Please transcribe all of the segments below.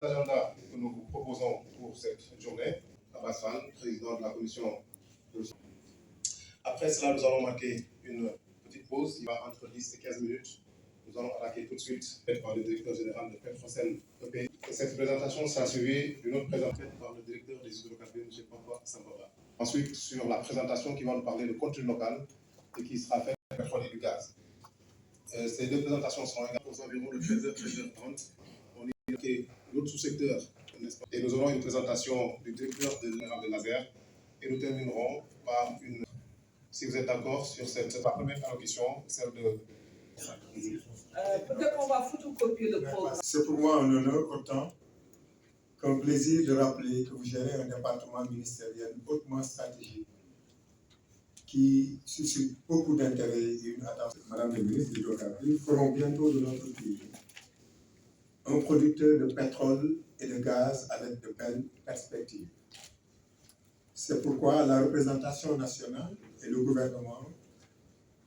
L'agenda que nous vous proposons pour cette journée, Abbas Fall, président de la commission. Après cela, nous allons marquer une petite pause. Il va entre 10 et 15 minutes. Nous allons attaquer tout de suite par le directeur général de Petrosen EP. Et cette présentation sera suivie d'une autre présentation par le directeur des hydrocarbures, M. Papa Sambaba. Ensuite, sur la présentation qui va nous parler de contenu local et qui sera faite par le pétrole et du gaz. Ces deux présentations seront également aux environs de 13h, 13h30. On y a l'autre sous-secteur, et nous aurons une présentation du directeur de Laser et nous terminerons par une, si vous êtes d'accord sur cette première allocution, celle de... Peut-être qu'on va photocopier le programme. C'est pour moi un honneur autant qu'un plaisir de rappeler que vous gérez un département ministériel hautement stratégique qui suscite beaucoup d'intérêt et une attention. Madame la ministre des Hydrocarbures feront bientôt de notre pays un producteur de pétrole et de gaz avec de belles perspectives. C'est pourquoi la représentation nationale et le gouvernement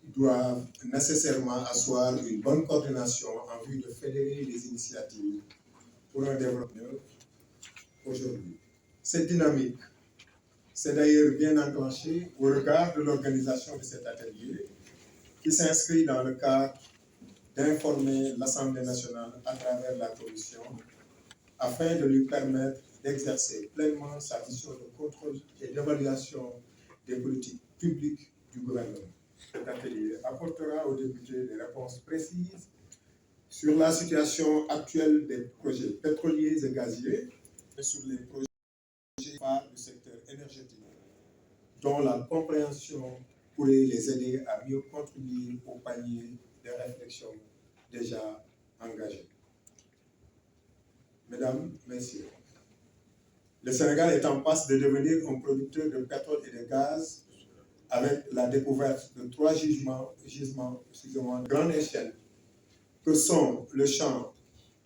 doivent nécessairement asseoir une bonne coordination en vue de fédérer les initiatives pour un développement aujourd'hui. Cette dynamique s'est d'ailleurs bien enclenchée au regard de l'organisation de cet atelier qui s'inscrit dans le cadre d'informer l'Assemblée nationale à travers la Commission afin de lui permettre d'exercer pleinement sa mission de contrôle et d'évaluation des politiques publiques du gouvernement. Cet atelier apportera aux députés des réponses précises sur la situation actuelle des projets pétroliers et gaziers et sur les projets phares du secteur énergétique, dont la compréhension pourrait les aider à mieux contribuer au panier de réflexion déjà engagées. Mesdames, Messieurs, le Sénégal est en passe de devenir un producteur de pétrole et de gaz avec la découverte de 3 gisements de grande échelle que sont le champ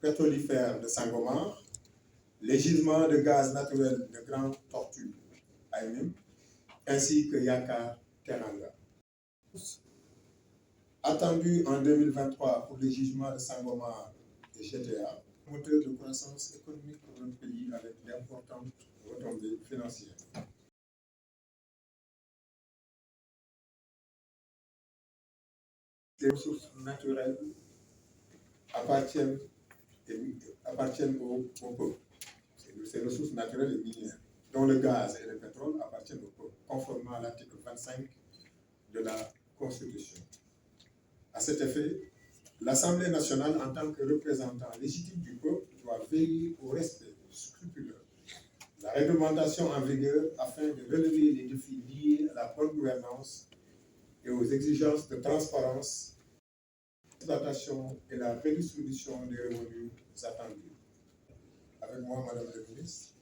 pétrolifère de Sangomar, les gisements de gaz naturel de Grande Tortue, AMM, ainsi que Yakar Teranga. Attendu en 2023 pour les gisements de Sangomar et GTA, moteur de croissance économique pour notre pays avec d'importantes retombées financières. Les ressources naturelles appartiennent au peuple. Ces ressources naturelles et minières, dont le gaz et le pétrole appartiennent au peuple, conformément à l'article 25 de la Constitution. À cet effet, l'Assemblée nationale, en tant que représentant légitime du peuple, doit veiller au respect scrupuleux de la réglementation en vigueur afin de relever les défis liés à la bonne gouvernance et aux exigences de transparence, l'exploitation et la redistribution des revenus attendus. Avec moi, Madame la ministre,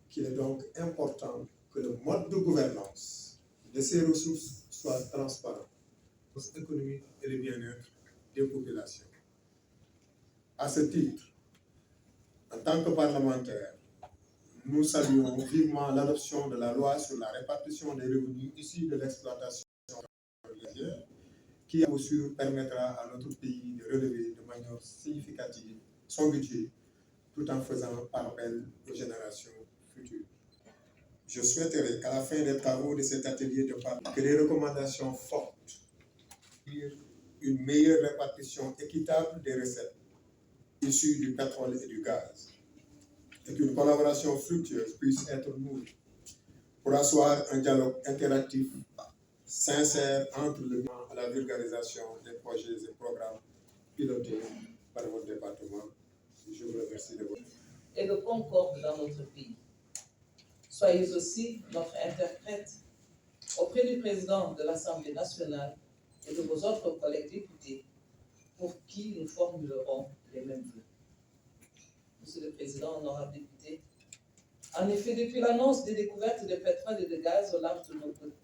qu'il est donc important que le mode de gouvernance de ces ressources soit transparent, économique et le bien-être des populations. À ce titre, en tant que parlementaires, nous saluons vivement l'adoption de la loi sur la répartition des revenus issus de l'exploitation gazière, qui, à coup sûr, permettra à notre pays de relever de manière significative son budget, tout en faisant appel aux générations futures. Je souhaiterais qu'à la fin des travaux de cet atelier de Paris, que les recommandations fortes, une meilleure répartition équitable des recettes issues du pétrole et du gaz, et qu'une collaboration fructueuse puisse être nourrie pour asseoir un dialogue interactif sincère entre le à la vulgarisation des projets et programmes pilotés par votre département. Je vous remercie de votre... Et de concorde dans notre pays. Soyez aussi notre interprète auprès du président de l'Assemblée nationale et de vos autres collègues députés pour qui nous formulerons les mêmes vœux. Monsieur le Président, honorable député, en effet, depuis l'annonce des découvertes de pétrole et de gaz au large de nos côtes,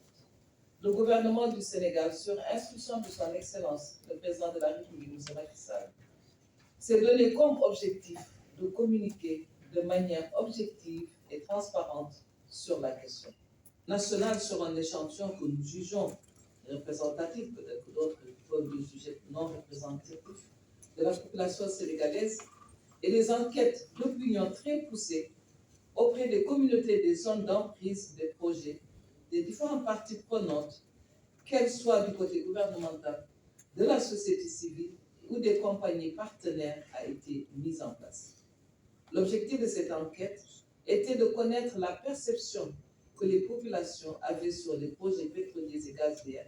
le gouvernement du Sénégal, sur instruction de son Excellence, le président de la République, M. Macky Sall, s'est donné comme objectif de communiquer de manière objective et transparente sur la question nationale sur un échantillon que nous jugeons représentatif, peut-être que d'autres peuvent le juger non représentatif, de la population sénégalaise et des enquêtes d'opinion très poussées auprès des communautés des zones d'emprise des projets, des différentes parties prenantes, qu'elles soient du côté gouvernemental, de la société civile ou des compagnies partenaires, a été mise en place. L'objectif de cette enquête était de connaître la perception que les populations avaient sur les projets pétroliers et gaziers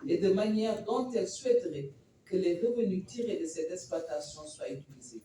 et de manière dont elles souhaiteraient que les revenus tirés de cette exploitation soient utilisés.